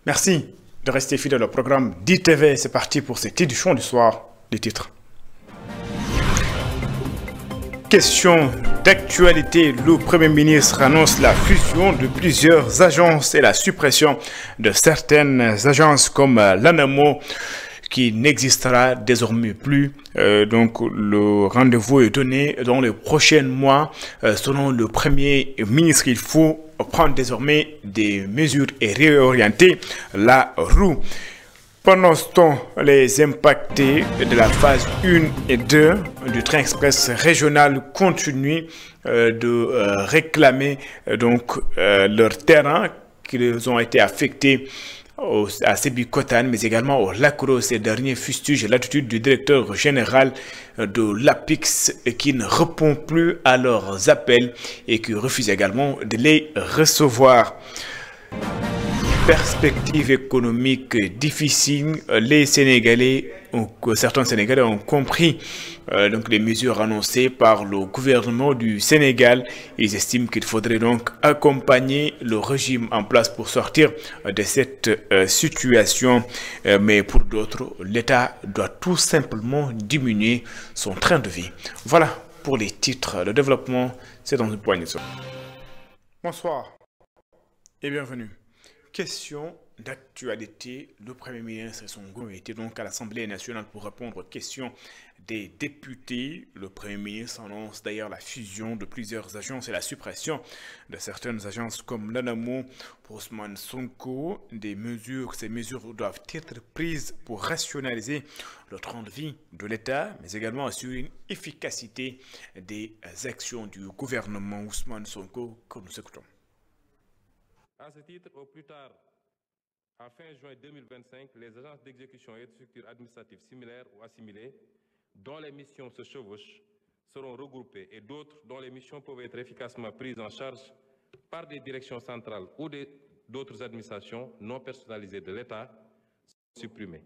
Merci de rester fidèle au programme d'ITV. C'est parti pour cette édition du soir. Les titres. Question d'actualité. Le Premier ministre annonce la fusion de plusieurs agences et la suppression de certaines agences comme l'ANAMO qui n'existera désormais plus. Donc le rendez-vous est donné dans les prochains mois. Selon le Premier ministre, il faut prendre désormais des mesures et réorienter la roue. Pendant ce temps, les impactés de la phase 1 et 2 du train express régional continuent de réclamer leur terrain qui ont été affectés à Sébikotane, mais également au Lacro. Ces derniers fustigent l'attitude du directeur général de l'APIX qui ne répond plus à leurs appels et qui refuse également de les recevoir. Perspective économique difficile, certains Sénégalais ont compris les mesures annoncées par le gouvernement du Sénégal. Ils estiment qu'il faudrait donc accompagner le régime en place pour sortir de cette situation. Mais pour d'autres, l'État doit tout simplement diminuer son train de vie. Voilà pour les titres. Le développement, c'est dans une poignée de secondes. Bonsoir et bienvenue. Question d'actualité. Le Premier ministre et son gouvernement étaient donc à l'Assemblée nationale pour répondre aux questions des députés. Le Premier ministre annonce d'ailleurs la fusion de plusieurs agences et la suppression de certaines agences comme l'ANAMO. Pour Ousmane Sonko, ces mesures doivent être prises pour rationaliser le train de vie de l'État, mais également assurer une efficacité des actions du gouvernement. Ousmane Sonko, que nous écoutons. À ce titre, au plus tard, à fin juin 2025, les agences d'exécution et de structures administratives similaires ou assimilées, dont les missions se chevauchent, seront regroupées et d'autres dont les missions peuvent être efficacement prises en charge par des directions centrales ou d'autres administrations non personnalisées de l'État seront supprimées.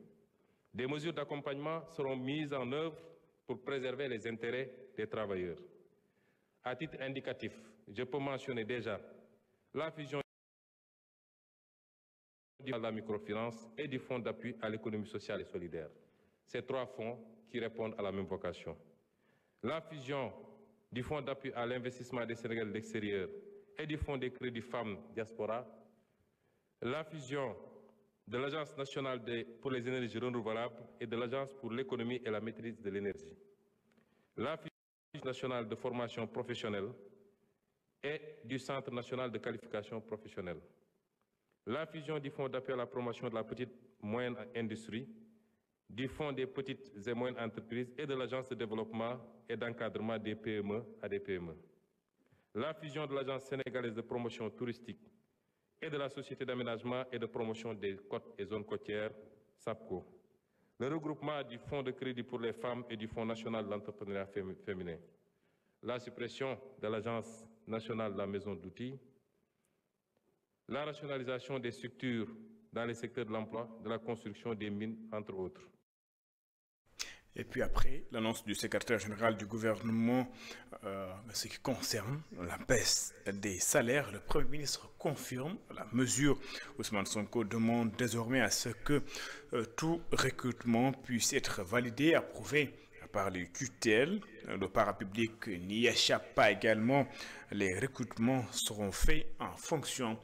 Des mesures d'accompagnement seront mises en œuvre pour préserver les intérêts des travailleurs. À titre indicatif, je peux mentionner déjà la fusion de la microfinance et du Fonds d'appui à l'économie sociale et solidaire. Ces trois fonds qui répondent à la même vocation. La fusion du Fonds d'appui à l'investissement des Sénégalais de l'extérieur et du Fonds des crédits femmes diaspora. La fusion de l'Agence nationale pour les énergies renouvelables et de l'Agence pour l'économie et la maîtrise de l'énergie. La fusion nationale de formation professionnelle et du Centre national de qualification professionnelle. La fusion du Fonds d'appui à la promotion de la petite et moyenne industrie, du Fonds des petites et moyennes entreprises et de l'Agence de développement et d'encadrement des PME à des PME. La fusion de l'Agence sénégalaise de promotion touristique et de la Société d'aménagement et de promotion des côtes et zones côtières, SAPCO. Le regroupement du Fonds de crédit pour les femmes et du Fonds national de l'entrepreneuriat féminin. La suppression de l'Agence nationale de la maison d'outils. La rationalisation des structures dans les secteurs de l'emploi, de la construction des mines, entre autres. Et puis après, l'annonce du secrétaire général du gouvernement, ce qui concerne la baisse des salaires, le Premier ministre confirme la mesure. Ousmane Sonko demande désormais à ce que tout recrutement puisse être validé, approuvé par les tutelles. Le parapublic n'y échappe pas également. Les recrutements seront faits en fonction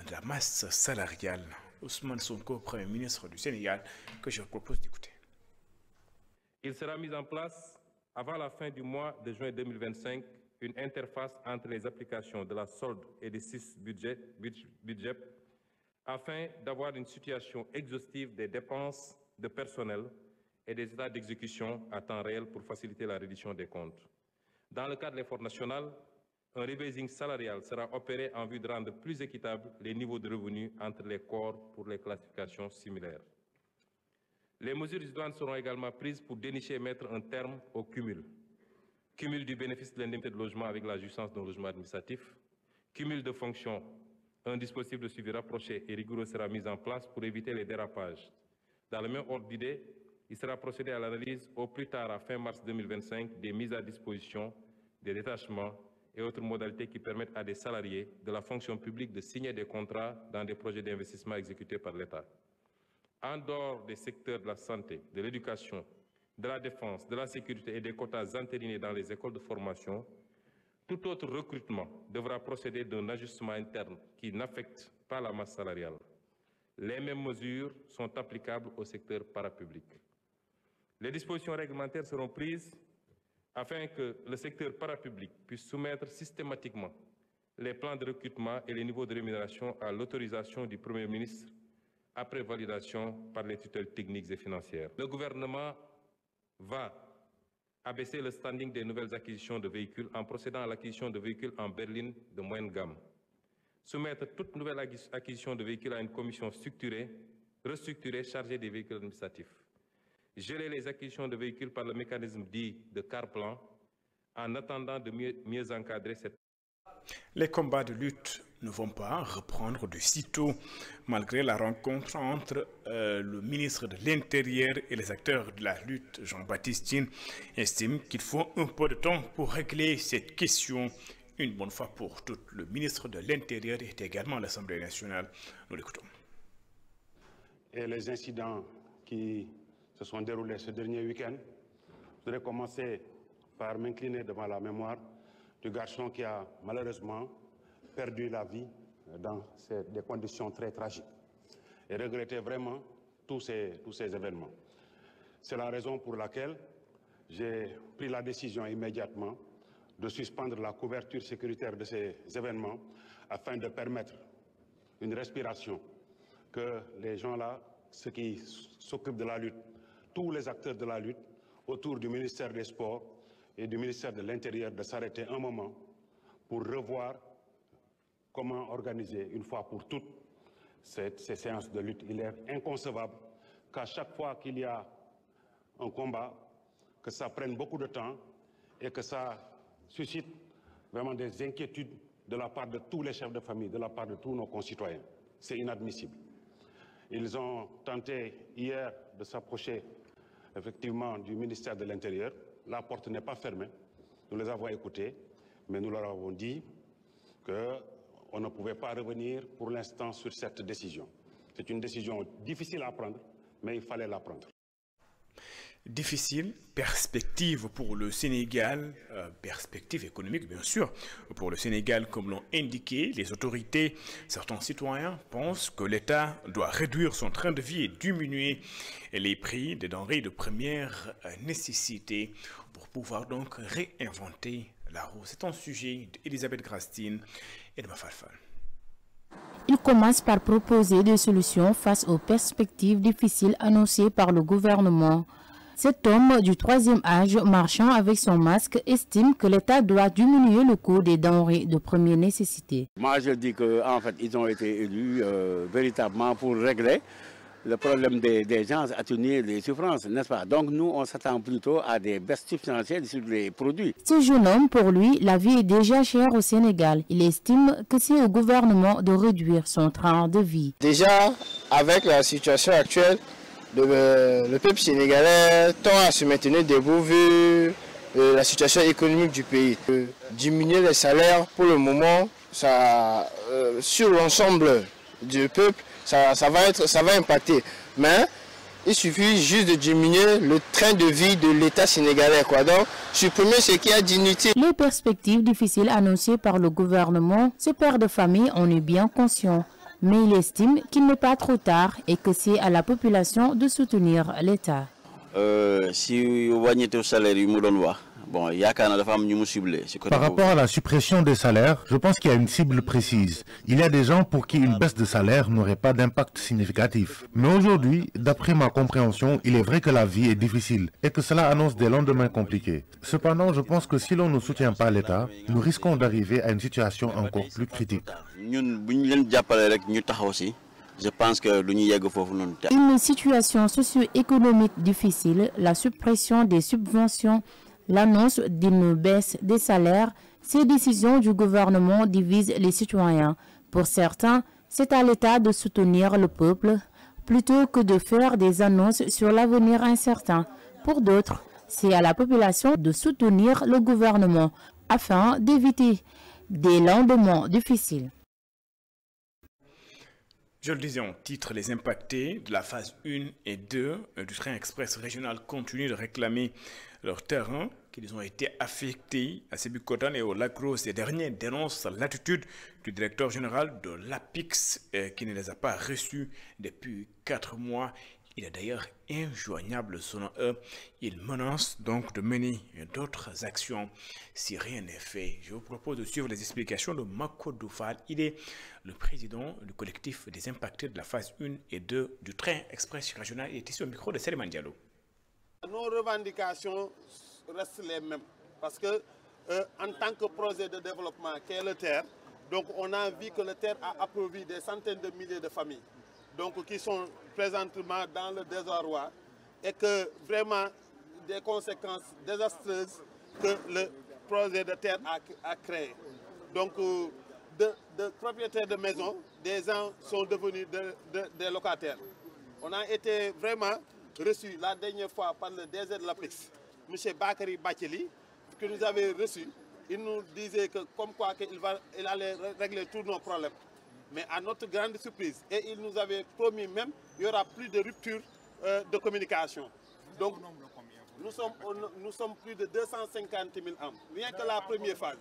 de la masse salariale. Ousmane Sonko, Premier ministre du Sénégal, que je vous propose d'écouter. Il sera mis en place, avant la fin du mois de juin 2025, une interface entre les applications de la solde et des 6 budgets afin d'avoir une situation exhaustive des dépenses de personnel et des états d'exécution à temps réel pour faciliter la reddition des comptes. Dans le cadre de l'effort national, un rebasing salarial sera opéré en vue de rendre plus équitables les niveaux de revenus entre les corps pour les classifications similaires. Les mesures idoines seront également prises pour dénicher et mettre un terme au cumul. Cumul du bénéfice de l'indemnité de logement avec la jouissance d'un logement administratif. Cumul de fonctions. Un dispositif de suivi rapproché et rigoureux sera mis en place pour éviter les dérapages. Dans le même ordre d'idée, il sera procédé à l'analyse au plus tard à fin mars 2025 des mises à disposition, des détachements et autres modalités qui permettent à des salariés de la fonction publique de signer des contrats dans des projets d'investissement exécutés par l'État. En dehors des secteurs de la santé, de l'éducation, de la défense, de la sécurité et des quotas entérinés dans les écoles de formation, tout autre recrutement devra procéder d'un ajustement interne qui n'affecte pas la masse salariale. Les mêmes mesures sont applicables au secteur parapublic. Les dispositions réglementaires seront prises afin que le secteur parapublic puisse soumettre systématiquement les plans de recrutement et les niveaux de rémunération à l'autorisation du Premier ministre après validation par les tutelles techniques et financières. Le gouvernement va abaisser le standing des nouvelles acquisitions de véhicules en procédant à l'acquisition de véhicules en berline de moyenne gamme. Soumettre toute nouvelle acquisition de véhicules à une commission restructurée chargée des véhicules administratifs. Gérer les acquisitions de véhicules par le mécanisme dit de car-plan en attendant de mieux encadrer cette... Les combats de lutte ne vont pas reprendre de sitôt, malgré la rencontre entre le ministre de l'Intérieur et les acteurs de la lutte. Jean-Baptiste Tine estime qu'il faut un peu de temps pour régler cette question une bonne fois pour toutes. Le ministre de l'Intérieur est également à l'Assemblée nationale. Nous l'écoutons. Et les incidents qui se sont déroulés ce dernier week-end, je voudrais commencer par m'incliner devant la mémoire du garçon qui a malheureusement perdu la vie dans des conditions très tragiques et regretter vraiment tous ces événements. C'est la raison pour laquelle j'ai pris la décision immédiatement de suspendre la couverture sécuritaire de ces événements afin de permettre une respiration, que les gens-là, ceux qui s'occupent de la lutte, tous les acteurs de la lutte autour du ministère des Sports et du ministère de l'Intérieur, de s'arrêter un moment pour revoir comment organiser une fois pour toutes ces séances de lutte. Il est inconcevable qu'à chaque fois qu'il y a un combat, que ça prenne beaucoup de temps et que ça suscite vraiment des inquiétudes de la part de tous les chefs de famille, de la part de tous nos concitoyens. C'est inadmissible. Ils ont tenté hier de s'approcher effectivement du ministère de l'Intérieur. La porte n'est pas fermée. Nous les avons écoutés, mais nous leur avons dit qu'on ne pouvait pas revenir pour l'instant sur cette décision. C'est une décision difficile à prendre, mais il fallait la prendre. Difficile, perspective pour le Sénégal, perspective économique bien sûr, pour le Sénégal comme l'ont indiqué les autorités. Certains citoyens pensent que l'État doit réduire son train de vie et diminuer les prix des denrées de première nécessité pour pouvoir donc réinventer la roue. C'est un sujet d'Elisabeth Grastine et de Mafalfal. Il commence par proposer des solutions face aux perspectives difficiles annoncées par le gouvernement. Cet homme du troisième âge, marchant avec son masque, estime que l'État doit diminuer le coût des denrées de première nécessité. Moi, je dis qu'en fait, ils ont été élus véritablement pour régler le problème des gens, atténuer les souffrances, n'est-ce pas? Donc nous, on s'attend plutôt à des baisses substantielles sur les produits. Ce jeune homme, pour lui, la vie est déjà chère au Sénégal. Il estime que c'est au gouvernement de réduire son train de vie. Déjà, avec la situation actuelle, le peuple sénégalais tend à se maintenir debout vu la situation économique du pays. Diminuer les salaires, pour le moment, ça, sur l'ensemble du peuple, ça va impacter. Mais il suffit juste de diminuer le train de vie de l'État sénégalais. Donc, supprimer ce qui a dignité. Les perspectives difficiles annoncées par le gouvernement, ce père de famille en est bien conscient. Mais il estime qu'il n'est pas trop tard et que c'est à la population de soutenir l'État. Si vous voyez le salaire, bon, par rapport à la suppression des salaires, je pense qu'il y a une cible précise. Il y a des gens pour qui une baisse de salaire n'aurait pas d'impact significatif. Mais aujourd'hui, d'après ma compréhension, il est vrai que la vie est difficile et que cela annonce des lendemains compliqués. Cependant, je pense que si l'on ne soutient pas l'État, nous risquons d'arriver à une situation encore plus critique. Je pense que une situation socio-économique difficile, la suppression des subventions, l'annonce d'une baisse des salaires, ces décisions du gouvernement divisent les citoyens. Pour certains, c'est à l'État de soutenir le peuple plutôt que de faire des annonces sur l'avenir incertain. Pour d'autres, c'est à la population de soutenir le gouvernement. afin d'éviter des lendemains difficiles. Je le disais en titre, les impactés de la phase 1 et 2 du train express régional continuent de réclamer leur terrain, qu'ils ont été affectés à Sébikotane et au Lac Rose. Ces derniers dénoncent l'attitude du directeur général de l'APIX qui ne les a pas reçus depuis 4 mois. Il est d'ailleurs injoignable selon eux. Il menace donc de mener d'autres actions si rien n'est fait. Je vous propose de suivre les explications de Mako Doufal. Il est le président du collectif des impactés de la phase 1 et 2 du train express régional. Il est ici au micro de Seriman Diallo. Nos revendications restent les mêmes parce que en tant que projet de développement qu'est le TER, donc on a vu que le TER a appauvri des centaines de milliers de familles donc qui sont présentement dans le désarroi et que vraiment des conséquences désastreuses que le projet de TER a créé. Donc de propriétaires de maisons, des gens sont devenus des locataires. On a été vraiment reçu la dernière fois par le DG de l'APIX, M. Bakary Bacheli, qui nous avait reçus. Il nous disait que comme quoi il allait régler tous nos problèmes. Mais à notre grande surprise, et il nous avait promis même qu'il n'y aura plus de rupture de communication. Donc nous sommes plus de 250 000 âmes. Rien que la première phase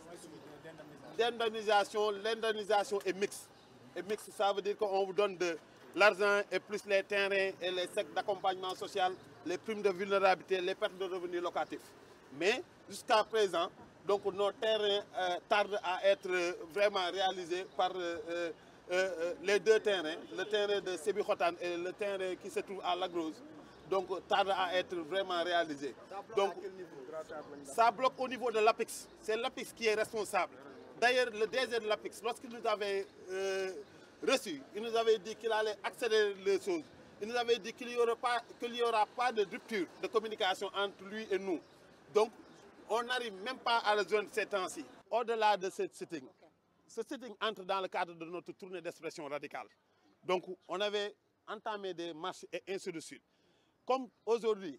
d'indemnisation, l'indemnisation est mixte. Et mixte, ça veut dire qu'on vous donne de l'argent et plus les terrains et les chèques d'accompagnement social, les primes de vulnérabilité, les pertes de revenus locatifs. Mais jusqu'à présent, donc nos terrains tardent à être vraiment réalisés par les deux terrains, le terrain de Sébikotane et le terrain qui se trouve à Lac Rose, donc tardent à être vraiment réalisés. Donc ça bloque au niveau de l'APIX. C'est l'APIX qui est responsable. D'ailleurs, le DG de l'APIX, lorsqu'il nous avait reçu, il nous avait dit qu'il allait accélérer les choses. Il nous avait dit qu'il n'y aura pas de rupture de communication entre lui et nous. Donc, on n'arrive même pas à le joindre ces temps-ci. Au-delà de ce sitting entre dans le cadre de notre tournée d'expression radicale. Donc, on avait entamé des marches et ainsi de suite. Comme aujourd'hui,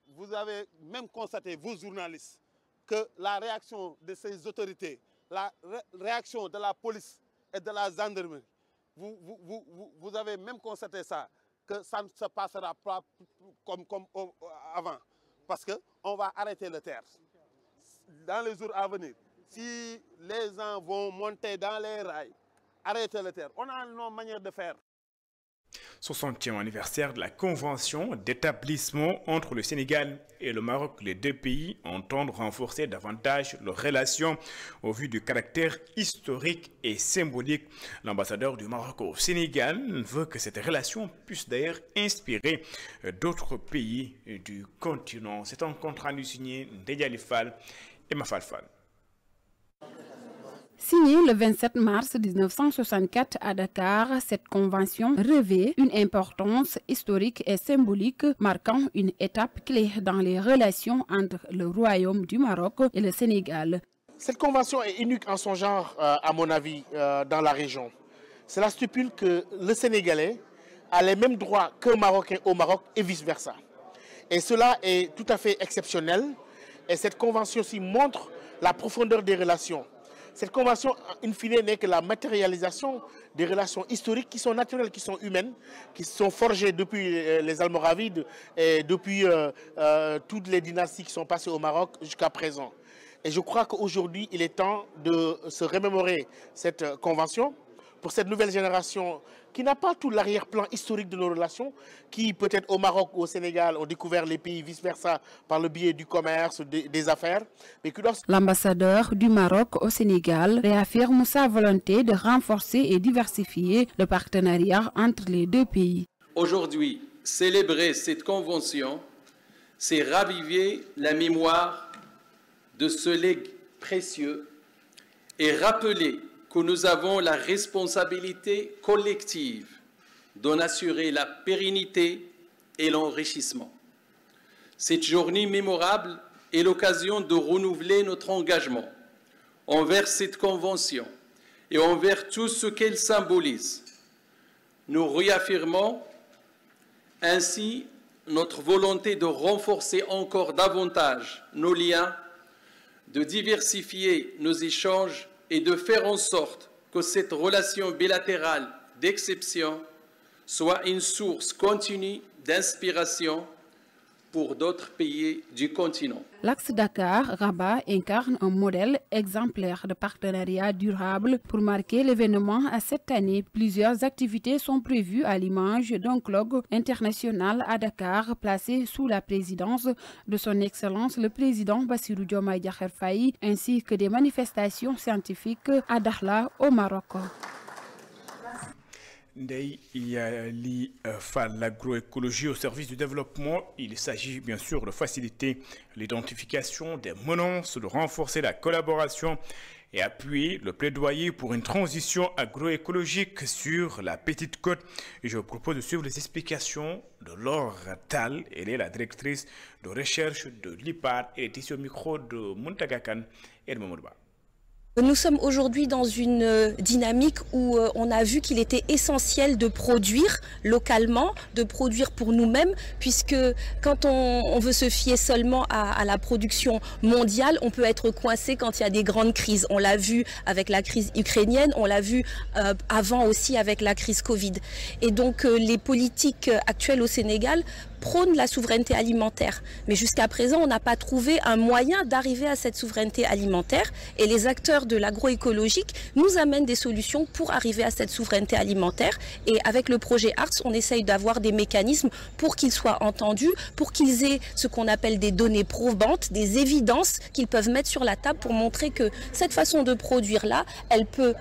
vous avez même constaté, vous journalistes, que la réaction de ces autorités, la réaction de la police et de la gendarmerie, vous avez même constaté ça, que ça ne se passera pas comme avant. Parce qu'on va arrêter le TER. Dans les jours à venir, si les gens vont monter dans les rails, arrêter le TER. On a nos manières de faire. 60e anniversaire de la convention d'établissement entre le Sénégal et le Maroc. Les deux pays entendent renforcer davantage leurs relations au vu du caractère historique et symbolique. L'ambassadeur du Maroc au Sénégal veut que cette relation puisse d'ailleurs inspirer d'autres pays du continent. C'est un compte rendu signé Ndédiali Fall et Mafal Fall. Signée le 27 mars 1964 à Dakar, cette convention revêt une importance historique et symbolique, marquant une étape clé dans les relations entre le Royaume du Maroc et le Sénégal. Cette convention est unique en son genre, à mon avis, dans la région. Cela stipule que le Sénégalais a les mêmes droits qu'un Marocain au Maroc et vice-versa. Et cela est tout à fait exceptionnel. Et cette convention-ci montre la profondeur des relations. Cette convention, in fine, n'est que la matérialisation des relations historiques qui sont naturelles, qui sont humaines, qui sont forgées depuis les Almoravides et depuis toutes les dynasties qui sont passées au Maroc jusqu'à présent. Et je crois qu'aujourd'hui, il est temps de se remémorer cette convention pour cette nouvelle génération qui n'a pas tout l'arrière-plan historique de nos relations, qui peut-être au Maroc ou au Sénégal ont découvert les pays vice-versa par le biais du commerce, des affaires. L'ambassadeur du Maroc au Sénégal réaffirme sa volonté de renforcer et diversifier le partenariat entre les deux pays. Aujourd'hui, célébrer cette convention, c'est raviver la mémoire de ce legs précieux et rappeler que nous avons la responsabilité collective d'en assurer la pérennité et l'enrichissement. Cette journée mémorable est l'occasion de renouveler notre engagement envers cette convention et envers tout ce qu'elle symbolise. Nous réaffirmons ainsi notre volonté de renforcer encore davantage nos liens de diversifier nos échanges et de faire en sorte que cette relation bilatérale d'exception soit une source continue d'inspiration pour d'autres pays du continent. L'axe Dakar-Rabat incarne un modèle exemplaire de partenariat durable. Pour marquer l'événement à cette année, plusieurs activités sont prévues à l'image d'un colloque international à Dakar placé sous la présidence de son Excellence le président Bassirou Diomaye Diakhar Faye, ainsi que des manifestations scientifiques à Dakhla au Maroc. Ndeye Yali Fall, l'agroécologie au service du développement. Il s'agit bien sûr de faciliter l'identification des menaces, de renforcer la collaboration et appuyer le plaidoyer pour une transition agroécologique sur la Petite Côte. Et je vous propose de suivre les explications de Laure Tal. Elle est la directrice de recherche de l'IPAR et est ici au micro de Muntaga Kane et de Mamoudba. Nous sommes aujourd'hui dans une dynamique où on a vu qu'il était essentiel de produire localement, de produire pour nous-mêmes, puisque quand on veut se fier seulement à la production mondiale, on peut être coincé quand il y a des grandes crises. On l'a vu avec la crise ukrainienne, on l'a vu avant aussi avec la crise Covid. Et donc les politiques actuelles au Sénégal prône la souveraineté alimentaire. Mais jusqu'à présent, on n'a pas trouvé un moyen d'arriver à cette souveraineté alimentaire. Et les acteurs de l'agroécologique nous amènent des solutions pour arriver à cette souveraineté alimentaire. Et avec le projet ARS, on essaye d'avoir des mécanismes pour qu'ils soient entendus, pour qu'ils aient ce qu'on appelle des données probantes, des évidences qu'ils peuvent mettre sur la table pour montrer que cette façon de produire-là, elle peut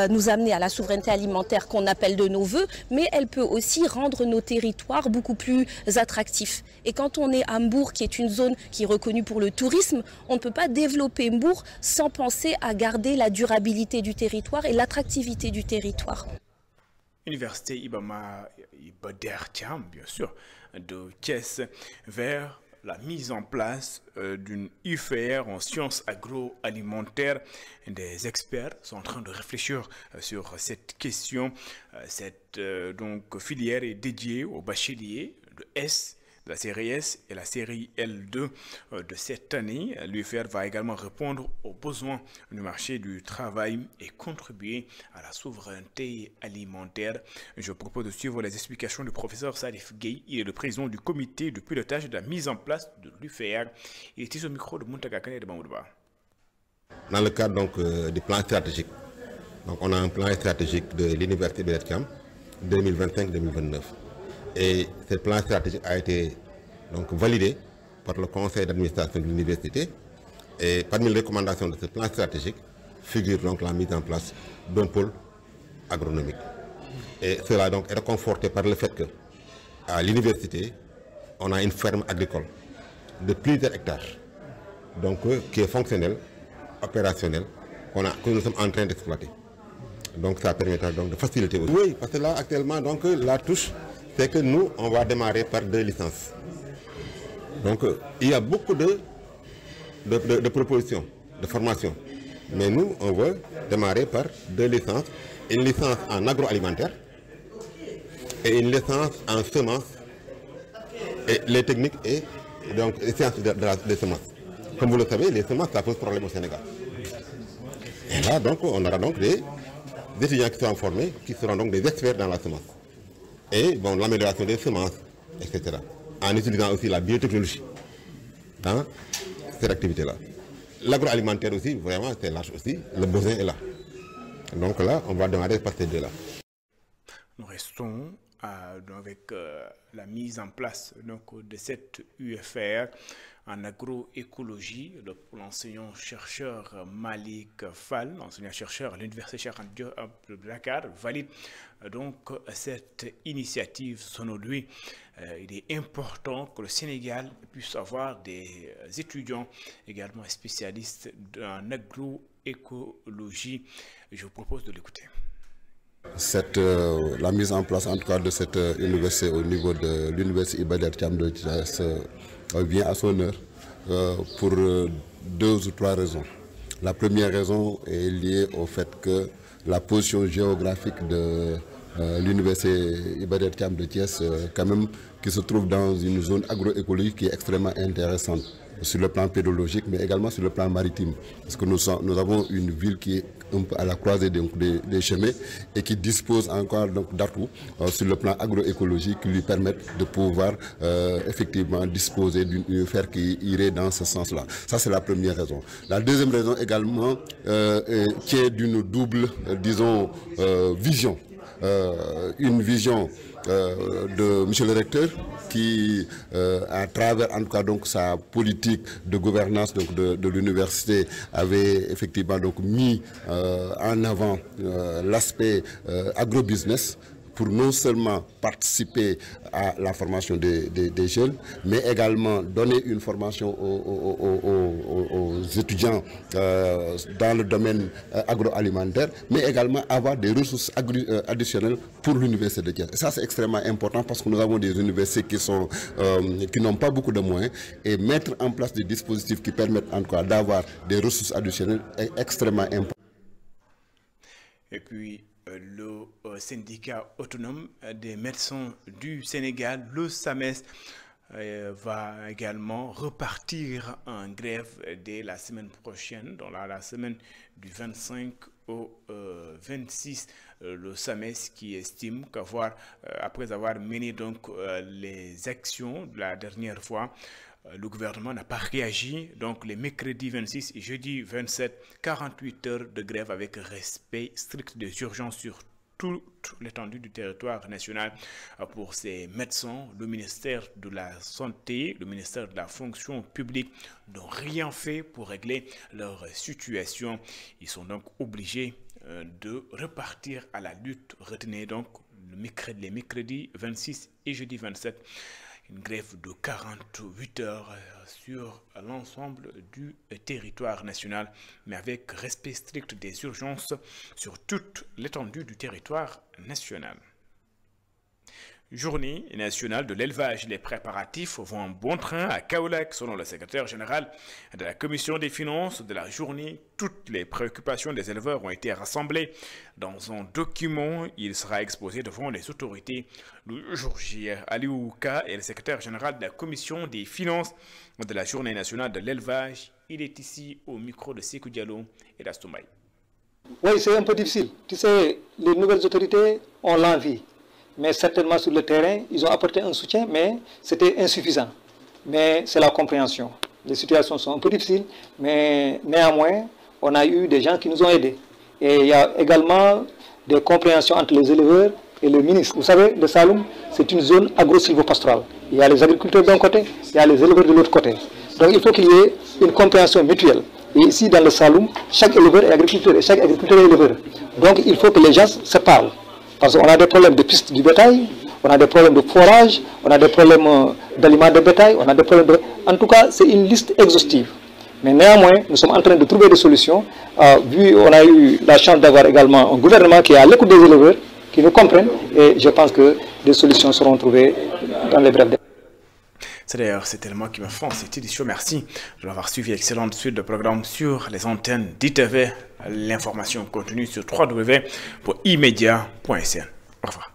nous amener à la souveraineté alimentaire qu'on appelle de nos voeux, mais elle peut aussi rendre nos territoires beaucoup plus attractifs. Et quand on est à Mbour, qui est une zone qui est reconnue pour le tourisme, on ne peut pas développer Mbour sans penser à garder la durabilité du territoire et l'attractivité du territoire. Université Ibama Ibader Thiam, bien sûr, de Thiès vers la mise en place d'une UFR en sciences agroalimentaires. Des experts sont en train de réfléchir sur cette question. Cette filière est dédiée aux bacheliers de S, de la série S et la série L2 de cette année. L'UFR va également répondre aux besoins du marché du travail et contribuer à la souveraineté alimentaire. Je propose de suivre les explications du professeur Salif Gueye. Il est le président du comité de pilotage de la mise en place de l'UFR. Il est ici au micro de Muntaga Kane et de Mamoudba. Dans le cadre du plan stratégique, on a un plan stratégique de l'université de l'Ethiam 2025-2029. Et ce plan stratégique a été validé par le conseil d'administration de l'université. Et parmi les recommandations de ce plan stratégique figure la mise en place d'un pôle agronomique. Et cela est réconforté par le fait qu'à l'université, on a une ferme agricole de plusieurs hectares, qui est fonctionnelle, opérationnelle, que nous sommes en train d'exploiter. Donc ça permettra de faciliter aussi. Oui, parce que là actuellement, la touche, c'est que nous, on va démarrer par 2 licences. Donc, il y a beaucoup de propositions, de formations. Mais nous, on veut démarrer par 2 licences. Une licence en agroalimentaire et une licence en semences, et les techniques et les sciences des semences. Comme vous le savez, les semences, ça pose problème au Sénégal. Et là, on aura des étudiants qui seront formés, qui seront des experts dans la semence. Et l'amélioration des semences, etc. En utilisant aussi la biotechnologie dans cette activité-là. L'agroalimentaire aussi, vraiment, c'est large aussi. Le besoin est là. Donc là, on va démarrer par ces 2-là. Nous restons avec la mise en place de cette UFR en agroécologie. L'enseignant-chercheur Malik Fall, enseignant-chercheur à l'Université Cheikh Anta Diop de Dakar, valide cette initiative. Selon lui, il est important que le Sénégal puisse avoir des étudiants également spécialistes en agroécologie. Je vous propose de l'écouter. La mise en place en tout cas de cette université au niveau de l'université Ibader Thiam de Thiès vient à son heure pour 2 ou 3 raisons. La première raison est liée au fait que la position géographique de l'université Iba Der Thiam de Thiès, quand même, qui se trouve dans une zone agroécologique qui est extrêmement intéressante sur le plan pédologique, mais également sur le plan maritime. Parce que nous avons une ville qui est un peu à la croisée des chemins et qui dispose encore d'atouts sur le plan agroécologique qui lui permettent de pouvoir effectivement disposer d'une ferme qui irait dans ce sens-là. Ça, c'est la première raison. La deuxième raison également, qui est d'une double, disons, vision. Une vision de M. le recteur qui, à travers en tout cas donc sa politique de gouvernance donc de l'université, avait effectivement donc mis en avant l'aspect agrobusiness pour non seulement participer à la formation des jeunes, mais également donner une formation aux étudiants dans le domaine agroalimentaire, mais également avoir des ressources additionnelles pour l'université de Thiès. Et ça, c'est extrêmement important parce que nous avons des universités qui n'ont pas beaucoup de moyens, et mettre en place des dispositifs qui permettent en tout cas d'avoir des ressources additionnelles est extrêmement important. Et puis, le syndicat autonome des médecins du Sénégal, le SAMES, va également repartir en grève dès la semaine prochaine, dans la semaine du 25 au 26. Le SAMES qui estime qu'après avoir mené donc les actions de la dernière fois, le gouvernement n'a pas réagi. Donc les mercredis 26 et jeudi 27, 48 heures de grève avec respect strict des urgences sur toute l'étendue du territoire national. Pour ces médecins, le ministère de la Santé, le ministère de la Fonction publique n'ont rien fait pour régler leur situation. Ils sont donc obligés de repartir à la lutte. Retenez donc les mercredis 26 et jeudi 27. Une grève de 48 heures sur l'ensemble du territoire national, mais avec respect strict des urgences sur toute l'étendue du territoire national. Journée nationale de l'élevage. Les préparatifs vont en bon train à Kaolack. Selon le secrétaire général de la commission des finances de la journée, toutes les préoccupations des éleveurs ont été rassemblées dans un document. Il sera exposé devant les autorités le jour J. Aliou Ka est le secrétaire général de la commission des finances de la journée nationale de l'élevage. Il est ici au micro de Sékou Diallo et d'Astoumaï. Oui, c'est un peu difficile. Tu sais, les nouvelles autorités ont l'envie. Mais certainement sur le terrain, ils ont apporté un soutien, mais c'était insuffisant. Mais c'est la compréhension. Les situations sont un peu difficiles, mais néanmoins, on a eu des gens qui nous ont aidés. Et il y a également des compréhensions entre les éleveurs et le ministre. Vous savez, le Saloum, c'est une zone agro-silvopastorale. Il y a les agriculteurs d'un côté, il y a les éleveurs de l'autre côté. Donc il faut qu'il y ait une compréhension mutuelle. Et ici, dans le Saloum, chaque éleveur est agriculteur et chaque agriculteur est éleveur. Donc il faut que les gens se parlent. Parce qu'on a des problèmes de piste du bétail, on a des problèmes de forage, on a des problèmes d'aliments de bétail, on a des problèmes de... En tout cas, c'est une liste exhaustive. Mais néanmoins, nous sommes en train de trouver des solutions. On a eu la chance d'avoir également un gouvernement qui est à l'écoute des éleveurs, qui nous comprennent, et je pense que des solutions seront trouvées dans les brefs délais. C'est d'ailleurs, c'est tellement qui me font cette édition. Merci de l'avoir suivi. Excellente suite de programme sur les antennes d'ITV. L'information continue sur www.imedia.sn. Au revoir.